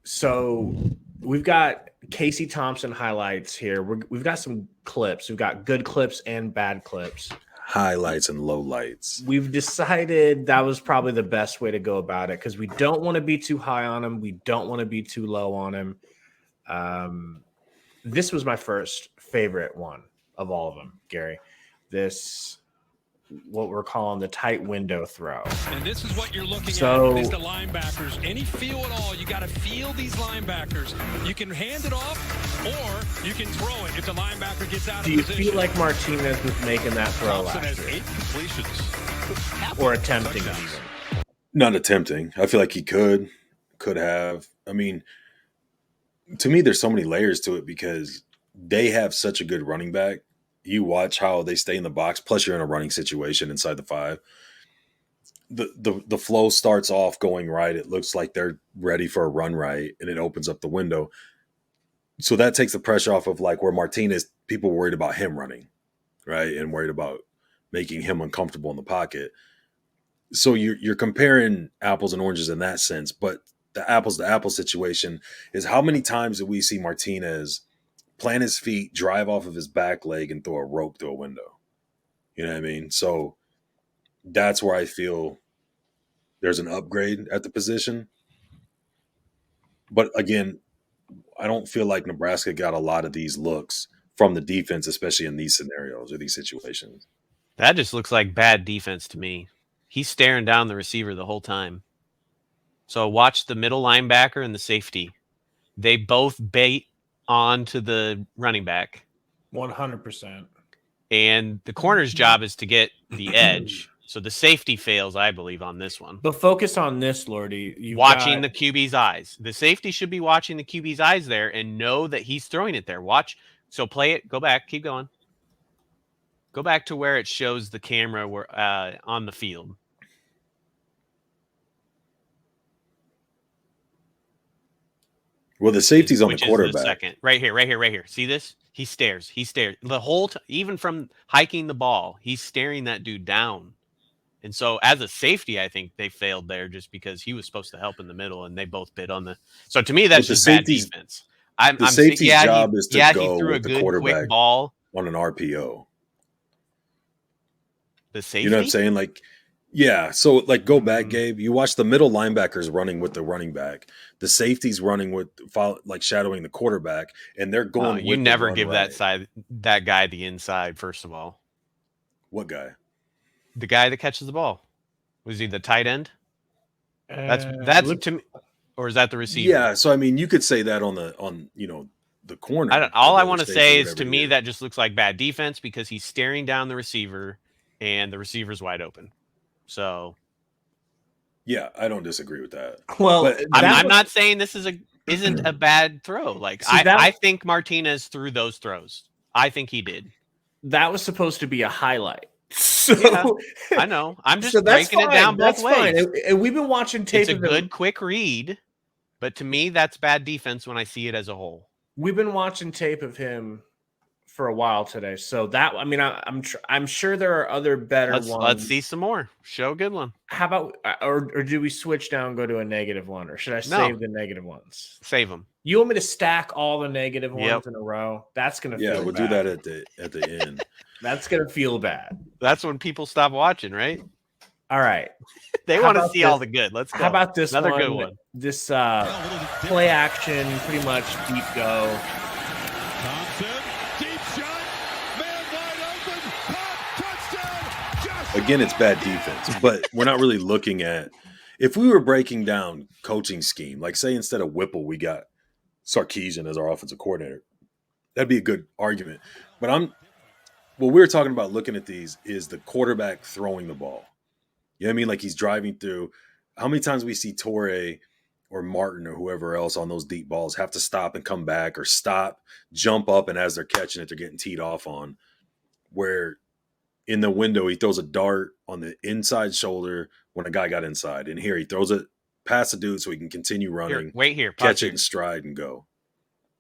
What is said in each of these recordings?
So we've got Casey Thompson highlights here. We've got some clips. We've got good clips and bad clips. Highlights and lowlights. We've decided that was probably the best way to go about it because we don't want to be too high on him. We don't want to be too low on him. This was my first favorite one of all of them, Gary. This, what we're calling the tight window throw. And this is what you're looking at is the linebackers. Any feel at all, you got to feel these linebackers. You can hand it off or you can throw it if the linebacker gets out of position. Do you feel like Martinez was making that throw Thompson last has year? 8 completions. Or attempting it even? Not attempting. I feel like he could have. I mean, to me, there's so many layers to it because they have such a good running back. You watch how they stay in the box, plus you're in a running situation inside the 5. The flow starts off going right. It looks like they're ready for a run right, and it opens up the window. So that takes the pressure off of like where Martinez, people were worried about him running, right? And worried about making him uncomfortable in the pocket. So you're comparing apples and oranges in that sense, but the apples to apples situation is how many times do we see Martinez plant his feet, drive off of his back leg, and throw a rope through a window? You know what I mean? So that's where I feel there's an upgrade at the position. But again, I don't feel like Nebraska got a lot of these looks from the defense, especially in these scenarios or these situations. That just looks like bad defense to me. He's staring down the receiver the whole time. So watch the middle linebacker and the safety. They both bait onto the running back. 100%. And the corner's job is to get the edge. So the safety fails, I believe, on this one. But focus on this, Lordy. Watching the QB's eyes. The safety should be watching the QB's eyes there and know that he's throwing it there. Watch. So play it. Go back. Keep going. Go back to where it shows the camera on the field. Well, the safety's on the quarterback. Second. Right here. See this? He stares. The whole time, even from hiking the ball, he's staring that dude down. And so as a safety, I think they failed there just because he was supposed to help in the middle and they both bid on the. So to me, that's just bad defense. The safety's job is to go he threw with a the good quarterback quick ball on an RPO. The safety? You know what I'm saying? Like, yeah. So, like, go back, Gabe. You watch the middle linebackers running with the running back. The safety's running with, like, shadowing the quarterback, and they're going. You never give that guy the inside. First of all, what guy? The guy that catches the ball. Was he the tight end? That's to me, or is that the receiver? Yeah. So I mean, you could say that on the corner. All I want to say is, to me, that just looks like bad defense because he's staring down the receiver, and the receiver's wide open. So, yeah, I don't disagree with that. Well, but I'm not saying this isn't a bad throw. Like, I think Martinez threw those throws. I think he did. That was supposed to be a highlight. So, yeah, I know. I'm just breaking it down both ways. Fine. And we've been watching tape. It's a good, quick read, but to me, that's bad defense when I see it as a whole. We've been watching tape of him for a while today. So that, I mean, I'm sure there are other better ones. Let's see some more. Show a good one. How about, or do we switch down and go to a negative one, or should I save the negative ones? Save them. You want me to stack all the negative ones in a row? That's gonna feel we'll bad. Do that at the end. That's gonna feel bad. That's when people stop watching, right? All right. They want to see all the good. Let's go. How about this Another good one? This play action, pretty much deep go. Thompson, deep shot, man wide open, pop, touchdown. Again, it's bad defense, but we're not really looking at. If we were breaking down coaching scheme, like say instead of Whipple, we got Sarkisian as our offensive coordinator, that'd be a good argument. But what we're talking about looking at these is the quarterback throwing the ball. You know what I mean? Like he's driving through. How many times we see Torre or Martin or whoever else on those deep balls have to stop and come back, or stop, jump up, and as they're catching it, they're getting teed off on. Where in the window, he throws a dart on the inside shoulder when a guy got inside. And here he throws it past the dude so he can continue running. Catch it in stride and go.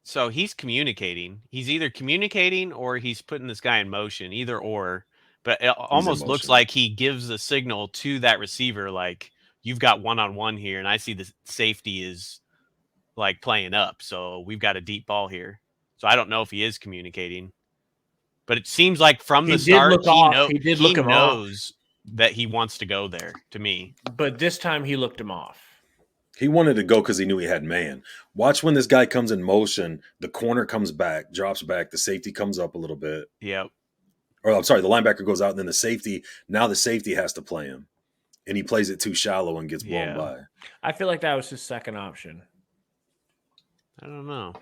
So he's communicating. He's either communicating or he's putting this guy in motion, either or. But it almost looks like he gives a signal to that receiver, like, you've got one-on-one here, and I see the safety is like playing up. So we've got a deep ball here. So I don't know if he is communicating. But it seems like from the start, he knows that he wants to go there, to me. But this time he looked him off. He wanted to go because he knew he had man. Watch when this guy comes in motion, the corner comes back, drops back, the safety comes up a little bit. Yep. Or I'm sorry, the linebacker goes out, and then the safety has to play him. And he plays it too shallow and gets blown by. I feel like that was his second option. I don't know.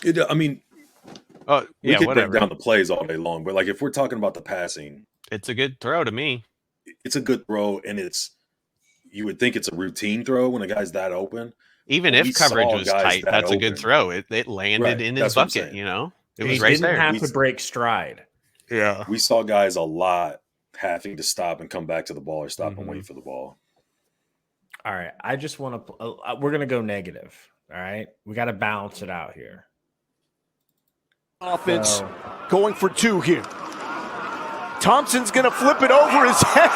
We could whatever. break down the plays all day long, but like if we're talking about the passing, it's a good throw to me. It's a good throw, and you would think it's a routine throw when a guy's that open. Even if coverage was tight, that's a good throw. It landed in his bucket, It was right there. He didn't have to break stride. Yeah. We saw guys a lot having to stop and come back to the ball or stop and wait for the ball. All right. I just want to we're going to go negative. All right. We got to balance it out here. Offense going for 2 here. Thompson's going to flip it over his head,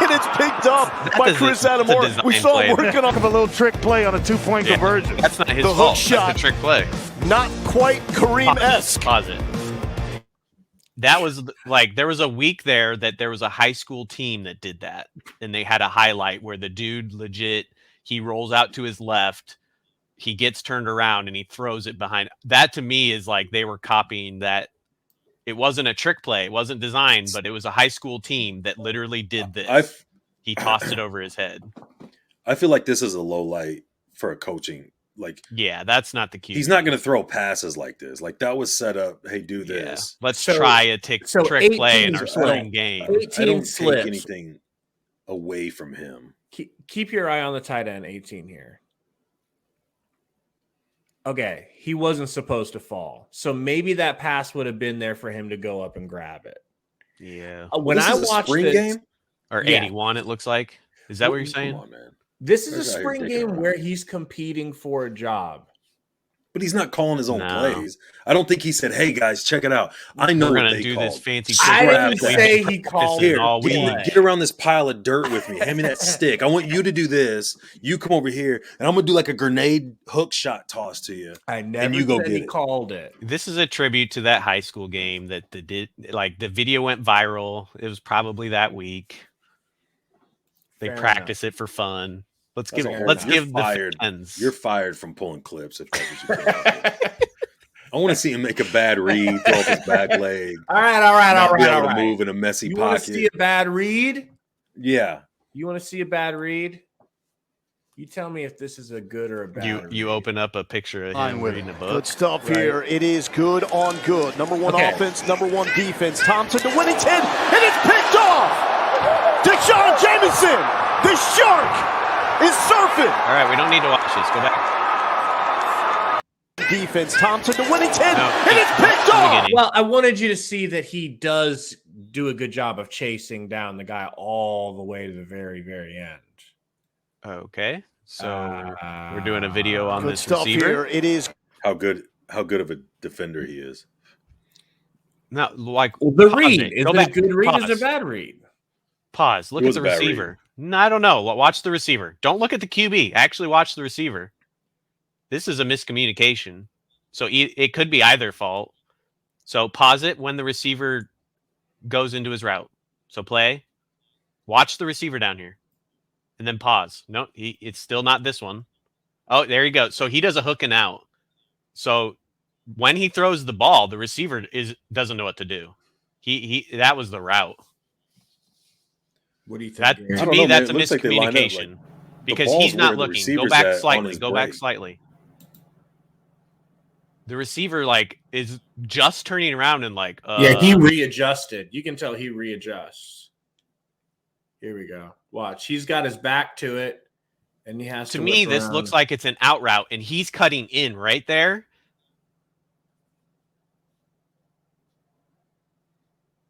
and it's picked up by Chris Adamore. We saw him working off of a little trick play on a 2-point conversion. That's not his fault. Hook shot, that's a trick play. Not quite Kareem-esque. Pause it. That was like, there was a week there that there was a high school team that did that, and they had a highlight where the dude legit, he rolls out to his left, he gets turned around, and he throws it behind. That to me is like they were copying that. It wasn't a trick play. It wasn't designed, but it was a high school team that literally did this. He tossed it over his head. I feel like this is a low light for a coaching. Like, yeah, that's not the key. He's not going to throw passes like this. Like that was set up. Hey, do this. Yeah. Let's try a trick play in our spring game. I don't take anything away from him. Keep your eye on the tight end 18 here. Okay, he wasn't supposed to fall. So maybe that pass would have been there for him to go up and grab it. Yeah. When I watched spring game or 81, it looks like. Is that what you're saying? Come on, man. This is a spring game where he's competing for a job. But he's not calling his own plays. I don't think he said, "Hey guys, check it out. I know we're what gonna they do called. this fancy." I didn't say he called here. Get around this pile of dirt with me. Hand me that stick. I want you to do this. You come over here, and I'm gonna do like a grenade hook shot toss to you. I never and you go said get he it. Called it. This is a tribute to that high school game that the video went viral. It was probably that week. They practice it for fun. Let's give fired. The fans. You're fired from pulling clips. If that's what you I want to see him make a bad read, throw off his back leg. All right. Move in a messy you pocket. Want to see a bad read? Yeah. You want to see a bad read? You tell me if this is a good or a bad read. You open up a picture of him reading a book. Good stuff here. It is good on good. Number 1 offense, number 1 defense. Thompson to winning 10, and it's picked off. Deshaun Jamison, the shark, is surfing. All right, we don't need to watch this. Go back. Defense, Thompson to winning 10, and it's picked off. Well, I wanted you to see that he does do a good job of chasing down the guy all the way to the very, very end. Okay, so we're doing a video on this stuff receiver. Here. It is how good of a defender he is. No, like the read. Is it a good read? Is it a bad read? Pause. Look at the receiver. No, I don't know. Watch the receiver. Don't look at the QB. Actually, watch the receiver. This is a miscommunication. So it could be either fault. So pause it when the receiver goes into his route. So play. Watch the receiver down here. And then pause. No, it's still not this one. Oh, there you go. So he does a hook and out. So when he throws the ball, the receiver doesn't know what to do. That was the route. What do you think? To me, that's a miscommunication because he's not looking. Go back slightly. Go back slightly. The receiver is just turning around and he readjusted. You can tell he readjusts. Here we go. Watch. He's got his back to it, and he has to. To me, this looks like it's an out route, and he's cutting in right there.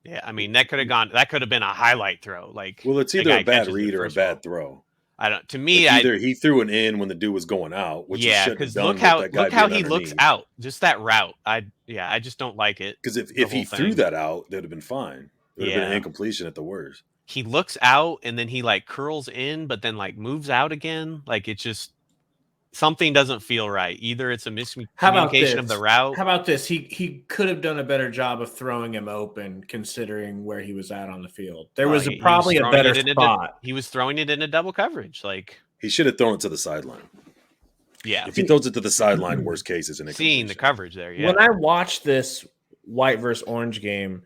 Yeah, I mean that could have been a highlight throw. Well, it's either a bad read or a bad throw. I don't. To me, either he threw an in when the dude was going out, which because look how he looks out. Just that route. I just don't like it. Because if he threw that out, that would have been fine. It would have been an incompletion at the worst. He looks out and then he curls in, but then moves out again. It's just something doesn't feel right. Either it's a How about miscommunication this? of the route. How about this? He could have done a better job of throwing him open, considering where he was at on the field. There was probably a better spot. He was throwing it into double coverage. Like, he should have thrown it to the sideline. yeah. If he throws it to the sideline, worst case is an Seeing the coverage there. Yeah. When I watched this white versus orange game,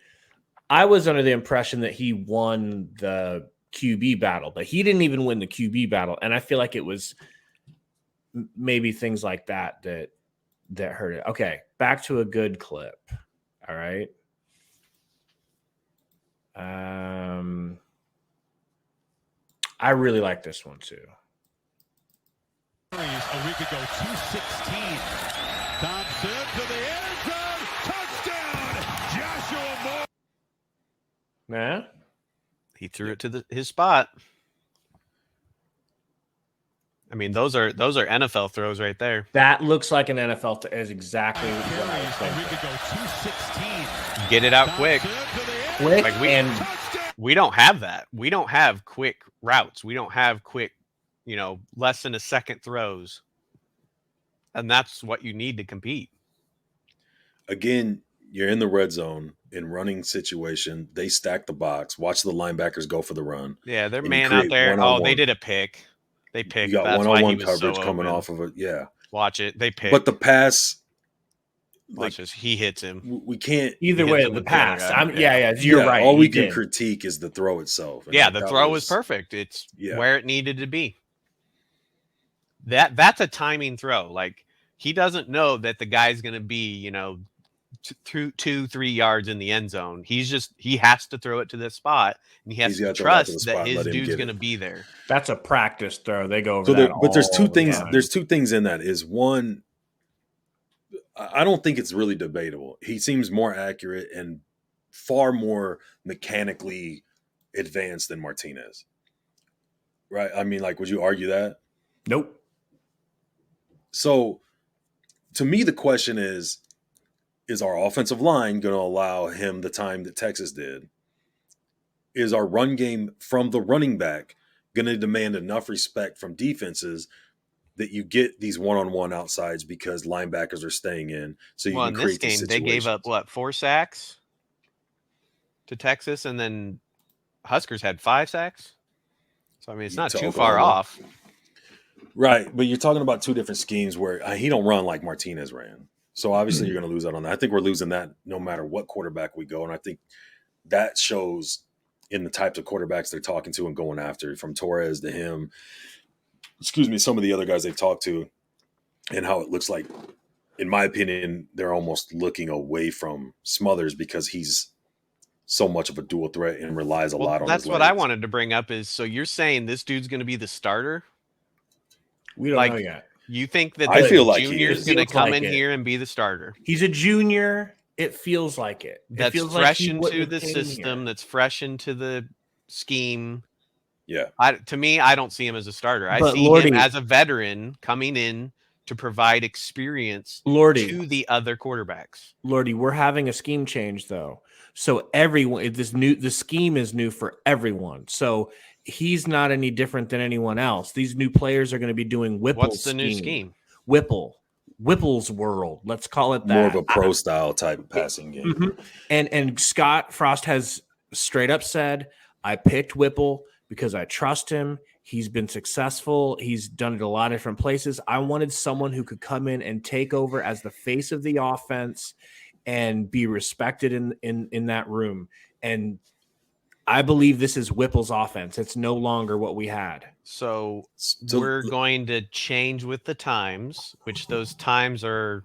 I was under the impression that he won the QB battle, but he didn't even win the QB battle. And I feel like it was maybe things like that hurt it. Okay, back to a good clip. All right. I really like this one too. A week ago, 216. Thompson to the end zone. Touchdown, Joshua Moore. Nah. He threw it to his spot. I mean, those are NFL throws right there. That looks like an NFL is exactly what I was thinking. A week ago, 216. Get it out quick. Quick Like we don't have that. We don't have quick routes. We don't have quick, less than a second throws. And that's what you need to compete. Again, you're in the red zone in running situation. They stack the box. Watch the linebackers go for the run. Yeah, they're man out there. Oh, they did a pick. They picked. You got That's one-on-one why he was coverage so coming open. off of it. Yeah. Watch it. They picked. But the pass, Watch this. He hits him. we can't. Either He way, hits him the with the other pass. guy. You're right. All we he can did. critique is the throw itself. And Yeah, the that throw was perfect. It's where it needed to be. That's a timing throw. Like, he doesn't know that the guy's going to be, 2-3 yards in the end zone. He has to throw it to this spot, and he has to trust that his dude's going to be there. That's a practice throw. They go over so that. but there's two things. Time. There's two things in that. Is one, I don't think it's really debatable. He seems more accurate and far more mechanically advanced than Martinez. Right? I mean, like, would you argue that? Nope. So, to me, the question is our offensive line going to allow him the time that Texas did? Is our run game from the running back going to demand enough respect from defenses that you get these one-on-one outsides because linebackers are staying in? So you can in create this game, they gave up, 4 sacks to Texas, and then Huskers had 5 sacks. So, I mean, it's not too far off. Right, but you're talking about two different schemes where he don't run like Martinez ran. So obviously you're going to lose out on that. I think we're losing that no matter what quarterback we go. And I think that shows in the types of quarterbacks they're talking to and going after, from Torres to him, some of the other guys they've talked to, and how it looks like, in my opinion, they're almost looking away from Smothers because he's so much of a dual threat and relies a lot on his legs. That's what I wanted to bring up is, so you're saying this dude's going to be the starter? We don't know yet. You think that I feel like junior's going to come in here and be the starter? He's a junior. It feels like it. That's fresh into the system. That's fresh into the scheme. Yeah. To me, I don't see him as a starter. I see him as a veteran coming in to provide experience to the other quarterbacks. Lordy, we're having a scheme change though. So everyone, the scheme is new for everyone. So he's not any different than anyone else. These new players are going to be doing Whipple's What's the new scheme? Whipple's world. Let's call it that. More of a pro style type passing game. Mm-hmm. And Scott Frost has straight up said, I picked Whipple because I trust him. He's been successful. He's done it a lot of different places. I wanted someone who could come in and take over as the face of the offense and be respected in that room. And I believe this is Whipple's offense. It's no longer what we had. So we're going to change with the times, which those times are.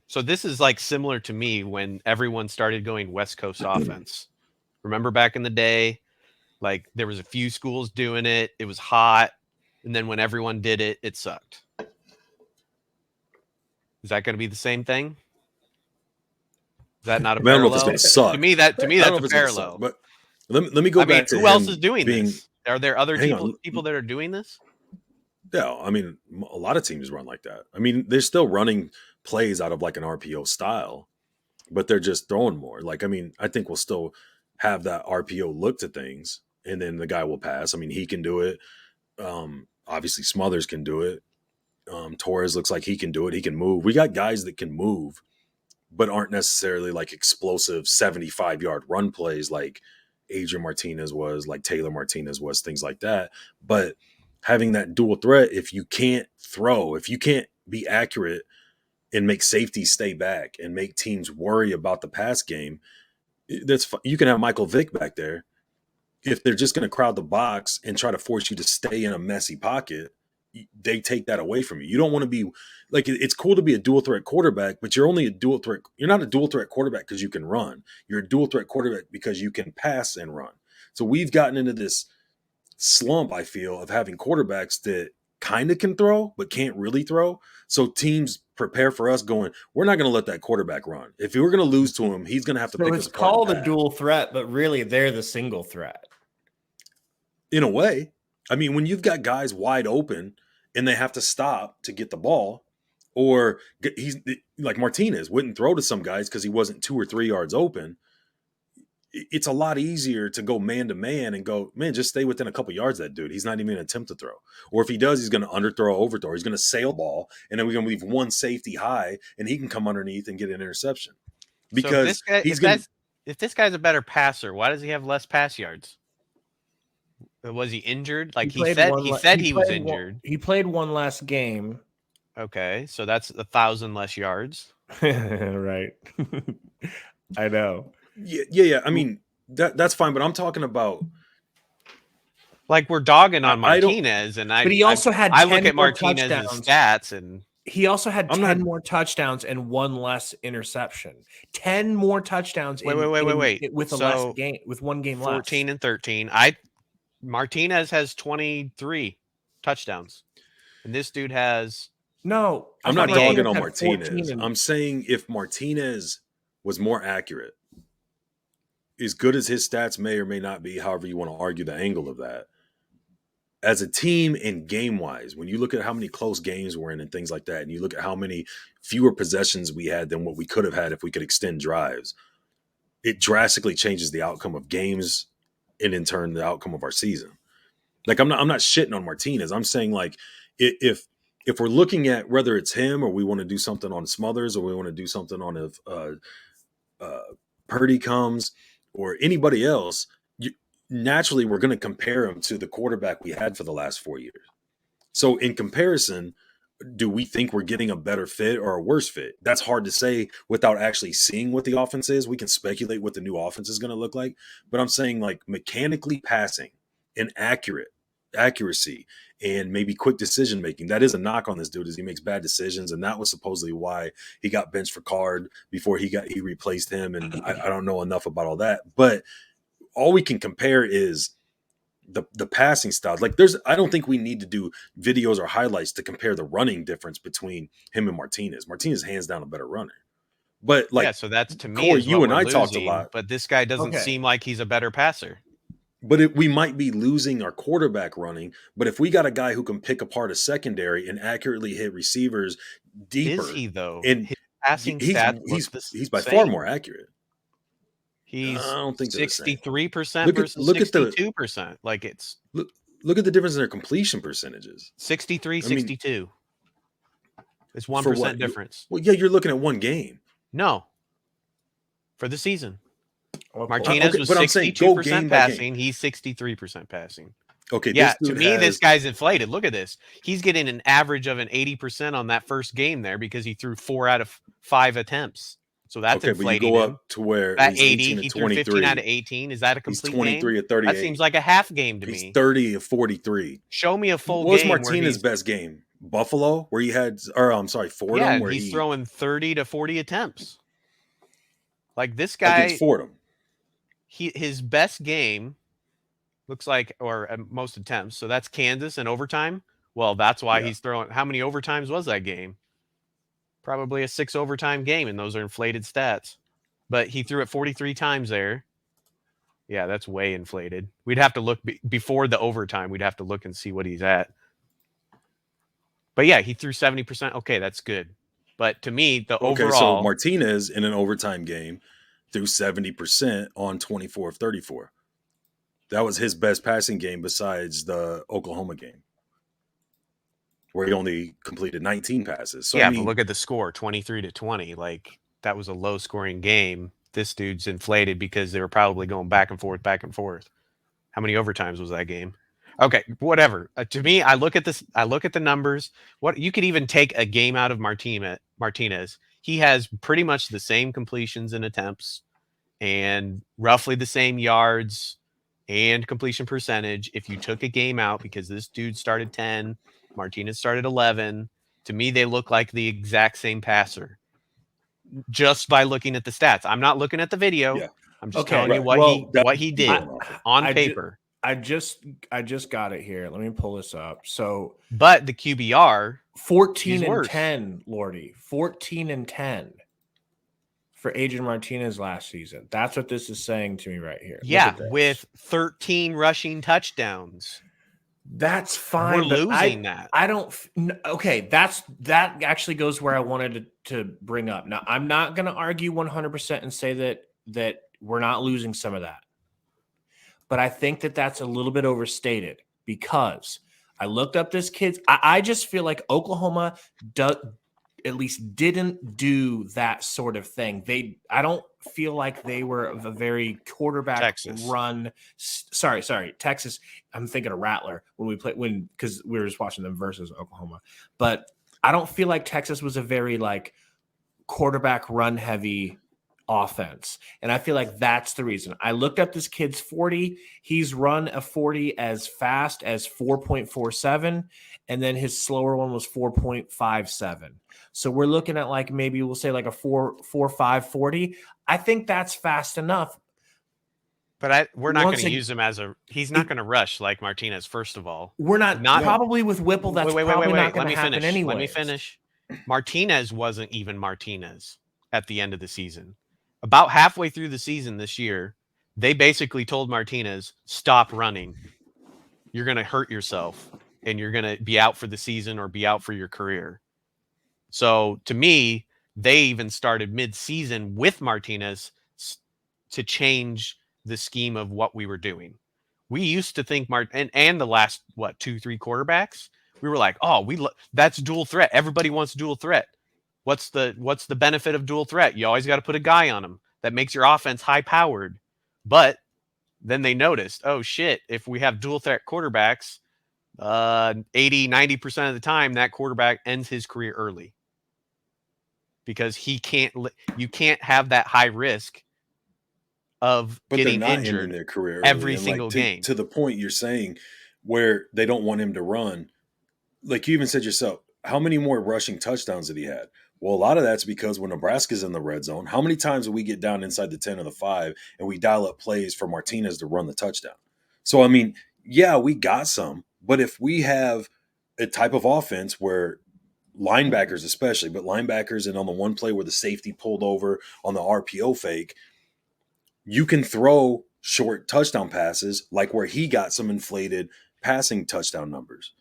So this is like similar to me when everyone started going West Coast offense. Remember back in the day, like there was a few schools doing it. It was hot. And then when everyone did it, it sucked. Is that going to be the same thing? Is that not a parallel? I don't know if it's going to suck. To me, that's a parallel. But let me go back to who else is doing this? Are there other people that are doing this? Yeah, I mean, a lot of teams run like that. I mean, they're still running plays out of like an RPO style, but they're just throwing more. Like, I mean, I think we'll still have that RPO look to things, and then the guy will pass. I mean, he can do it. Obviously, Smothers can do it. Torres looks like he can do it. He can move. We got guys that can move, but aren't necessarily like explosive 75-yard run plays like Adrian Martinez was, like Taylor Martinez was, things like that. But having that dual threat, if you can't throw, if you can't be accurate and make safeties stay back and make teams worry about the pass game, you can have Michael Vick back there. If they're just going to crowd the box and try to force you to stay in a messy pocket, they take that away from you. You don't want to be like, it's cool to be a dual threat quarterback, but you're only a dual threat. You're not a dual threat quarterback because you can run. You're a dual threat quarterback because you can pass and run. So we've gotten into this slump, I feel, of having quarterbacks that kind of can throw, but can't really throw. So teams prepare for us going, we're not going to let that quarterback run. If we're going to lose to him, he's going to have to pick us apart. It's called a dual threat, but really they're the single threat. In a way. I mean, when you've got guys wide open and they have to stop to get the ball, or he's like Martinez wouldn't throw to some guys because he wasn't 2 or 3 yards open. It's a lot easier to go man to man and go, man, just stay within a couple yards of that dude. He's not even going to attempt to throw. Or if he does, he's going to underthrow, overthrow. He's going to sail ball, and then we're going to leave one safety high, and he can come underneath and get an interception. Because so if this guy's a better passer, why does he have less pass yards? Was he injured? Like he said he was injured. He played one last game. Okay, so that's 1,000 less yards. Right. I know. Yeah. I mean, that's fine, but I'm talking about like we're dogging on Martinez, but he also had. I look at Martinez's stats, and he also had 10 more touchdowns and one less interception. 10 more touchdowns. Wait. With less game, with one game left. 14 and 13. Martinez has 23 touchdowns, and this dude has. No, I'm not dogging on Martinez. I'm saying if Martinez was more accurate, as good as his stats may or may not be, however you want to argue the angle of that, as a team and game-wise, when you look at how many close games we're in and things like that, and you look at how many fewer possessions we had than what we could have had if we could extend drives, it drastically changes the outcome of games and in turn the outcome of our season. Like I'm not shitting on Martinez. I'm saying like if we're looking at whether it's him or we want to do something on Smothers or we want to do something on if Purdy comes or anybody else, naturally we're going to compare him to the quarterback we had for the last 4 years. So in comparison, do we think we're getting a better fit or a worse fit? That's hard to say without actually seeing what the offense is. We can speculate what the new offense is going to look like, but I'm saying like mechanically passing and accuracy and maybe quick decision making. That is a knock on this dude, is he makes bad decisions, and that was supposedly why he got benched for Card before he replaced him. And I don't know enough about all that, but all we can compare is the passing styles. Like I don't think we need to do videos or highlights to compare the running difference between him and Martinez. Martinez hands down a better runner. But like, yeah, so that's to me. Corey, you and I talked a lot, but this guy doesn't seem like he's a better passer. But we might be losing our quarterback running. But if we got a guy who can pick apart a secondary and accurately hit receivers deeper, is he though? And his passing stats, he's by far more accurate. He's I don't think 63% versus 62%. Like it's look at the difference in their completion percentages. 63, 62. It's 1% difference. Well, yeah, you're looking at one game. No. For the season. Martinez was 62% passing. He's 63% passing. Okay. Yeah, to me, this guy's inflated. Look at this. He's getting an average of an 80% on that first game there because he threw 4 out of 5 attempts. So that's inflating. But you go up to where at 80, he threw 15 out of 18. Is that a complete game? He's 23 of 38. That seems like a half game to me. He's 30 of 43. Show me a full game. What was Martinez's best game? Buffalo, where he had, Fordham. Yeah, where he's throwing 30 to 40 attempts. Like this guy. Against Fordham. His best game looks like, or most attempts. So that's Kansas and overtime. Well, that's why he's throwing. How many overtimes was that game? Probably a 6 overtime game, and those are inflated stats. But he threw it 43 times there. Yeah, that's way inflated. We'd have to look before the overtime. We'd have to look and see what he's at. But yeah, he threw 70%. Okay, that's good. But to me, the overall. So Martinez in an overtime game threw 70% on 24 of 34. That was his best passing game besides the Oklahoma game. where he only completed 19 passes. So yeah, I mean, but look at the score, 23-20. Like, that was a low-scoring game. This dude's inflated because they were probably going back and forth, back and forth. How many overtimes was that game? Okay, whatever. To me, I look at this. I look at the numbers. What you could even take a game out of Martinez. He has pretty much the same completions and attempts, and roughly the same yards and completion percentage. If you took a game out, because this dude started 10, Martinez started 11. To me, they look like the exact same passer just by looking at the stats. I'm not looking at the video. yeah. I'm just Okay, telling you right. what well, he did on paper. I just got it here. Let me pull this up. So, But the QBR, 14 he's and worse. 10, Lordy. 14 and 10 for Adrian Martinez last season. That's what this is saying to me right here. Look Yeah, at this. with 13 rushing touchdowns. That's fine. We're but losing that. I don't. Okay, that actually goes where I wanted to bring up. Now, I'm not going to argue 100% and say that we're not losing some of that, but I think that that's a little bit overstated because I looked up this kid's. I just feel like Oklahoma at least didn't do that sort of thing. I don't feel like they were a very quarterback Texas. run. Sorry, Texas. I'm thinking of Rattler because we were just watching them versus Oklahoma. But I don't feel like Texas was a very like quarterback run heavy offense. And I feel like that's the reason. I looked up this kid's 40. He's run a 40 as fast as 4.47. And then his slower one was 4.57. So we're looking at like maybe we'll say like a 4.5 40. I think that's fast enough. But we're not going to use him as he's not going to rush like Martinez, first of all. We're not probably with Whipple. That's probably not going to happen anyway. Let me finish. Martinez wasn't even Martinez at the end of the season. About halfway through the season this year, they basically told Martinez, stop running. You're going to hurt yourself and you're going to be out for the season or be out for your career. So to me, they even started mid-season with Martinez to change the scheme of what we were doing. We used to think and the last 2-3 quarterbacks, we were like, oh, that's dual threat. Everybody wants dual threat. What's the benefit of dual threat? You always got to put a guy on him that makes your offense high powered. But then they noticed, oh shit, if we have dual threat quarterbacks, 80-90% of the time that quarterback ends his career early because you can't have that high risk of getting injured in their career every single game. To the point you're saying where they don't want him to run. Like you even said yourself, how many more rushing touchdowns did he have? Well, a lot of that's because when Nebraska's in the red zone, how many times do we get down inside the 10 or the 5 and we dial up plays for Martinez to run the touchdown? So, I mean, yeah, we got some, but if we have a type of offense where linebackers especially, but linebackers and on the one play where the safety pulled over on the RPO fake, you can throw short touchdown passes like where he got some inflated passing touchdown numbers.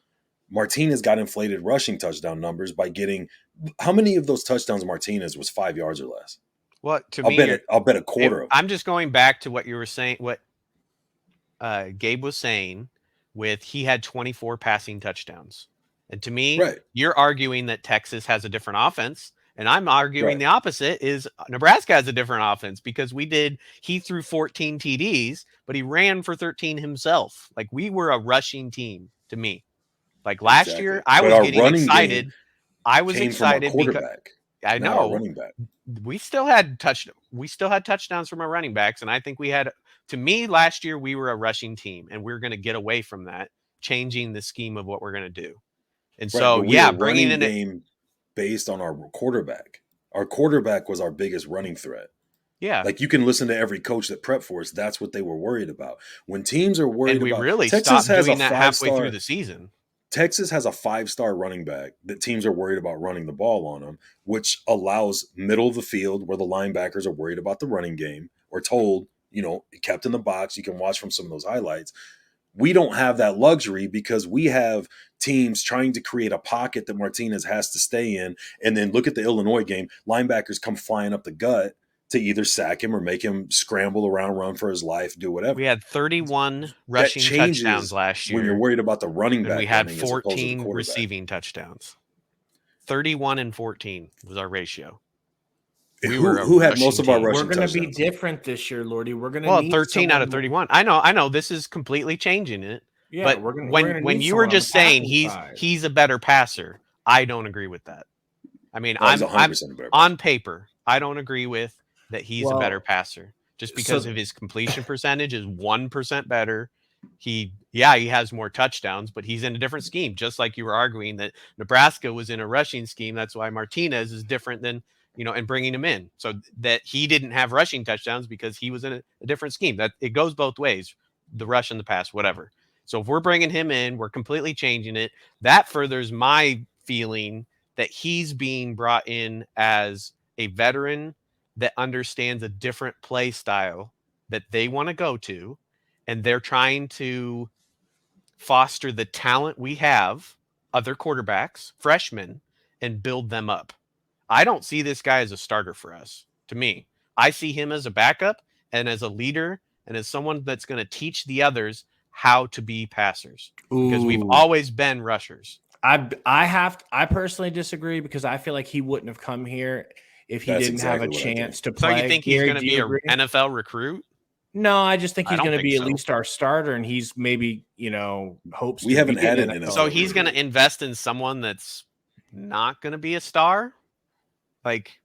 Martinez got inflated rushing touchdown numbers by getting – how many of those touchdowns Martinez was 5 yards or less? Well, I'll bet a quarter of them. I'm just going back to what you were saying, what Gabe was saying with he had 24 passing touchdowns. And to me, You're arguing that Texas has a different offense, and I'm arguing the opposite is Nebraska has a different offense because he threw 14 TDs, but he ran for 13 himself. Like we were a rushing team to me. Like last year, I was getting excited. I was excited because I know running back. We still had touchdowns from our running backs, and I think we had. To me, last year we were a rushing team, and we're going to get away from that, changing the scheme of what we're going to do. And so, bringing in a game based on our quarterback. Our quarterback was our biggest running threat. Yeah, like you can listen to every coach that prepped for us. That's what they were worried about. When teams are worried and we about, really Texas stopped doing that halfway through the season. Texas has a 5-star running back that teams are worried about running the ball on him, which allows middle of the field where the linebackers are worried about the running game or told, kept in the box. You can watch from some of those highlights. We don't have that luxury because we have teams trying to create a pocket that Martinez has to stay in. And then look at the Illinois game. Linebackers come flying up the gut to either sack him or make him scramble around, run for his life, do whatever. We had 31 rushing touchdowns last year. When you're worried about the running back, and we had running as opposed to the 14 quarterback. receiving touchdowns. 31 and 14 was our ratio. Who had most of our rushing touchdowns? We're going to be different this year, Lordy. We're going to need 13 out of 31. I know. This is completely changing it. Yeah, but when you were just saying he's a better passer, I don't agree with that. I mean, I'm on paper, I don't agree with that he's a better passer just because of his completion percentage is 1% better. He has more touchdowns, but he's in a different scheme. Just like you were arguing that Nebraska was in a rushing scheme. That's why Martinez is different than, and bringing him in. So that he didn't have rushing touchdowns because he was in a different scheme. That it goes both ways, the rush and the pass, whatever. So if we're bringing him in, we're completely changing it. That furthers my feeling that he's being brought in as a veteran that understands a different play style that they want to go to, and they're trying to foster the talent we have, other quarterbacks, freshmen, and build them up. I don't see this guy as a starter for us. To me, I see him as a backup and as a leader and as someone that's going to teach the others how to be passers. Because we've always been rushers. I personally disagree because I feel like he wouldn't have come here if he didn't have a chance to play. So you think he's going to be an NFL recruit? No, I just think he's going to be at least our starter, and he's maybe, hopes. We haven't had an NFL. So he's going to invest in someone that's not going to be a star? Like,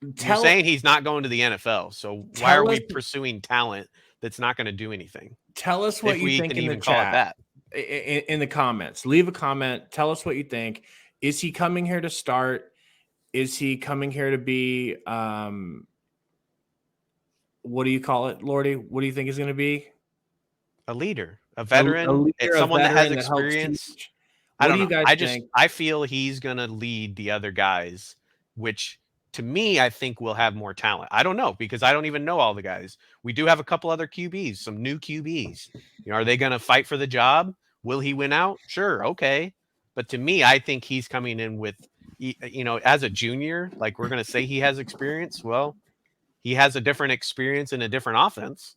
you're saying he's not going to the NFL. So why are we pursuing talent that's not going to do anything? Tell us what you think in the chat. In the comments, leave a comment. Tell us what you think. Is he coming here to start? Is he coming here to be, what do you call it, Lordy? What do you think he's going to be? A leader, a veteran, someone that has experience. I don't know. You guys think? I feel he's going to lead the other guys, which to me, I think will have more talent. I don't know because I don't even know all the guys. We do have a couple other QBs, some new QBs. Are they going to fight for the job? Will he win out? Sure. Okay. But to me, I think he's coming in with, as a junior, like we're going to say he has experience. Well, he has a different experience in a different offense.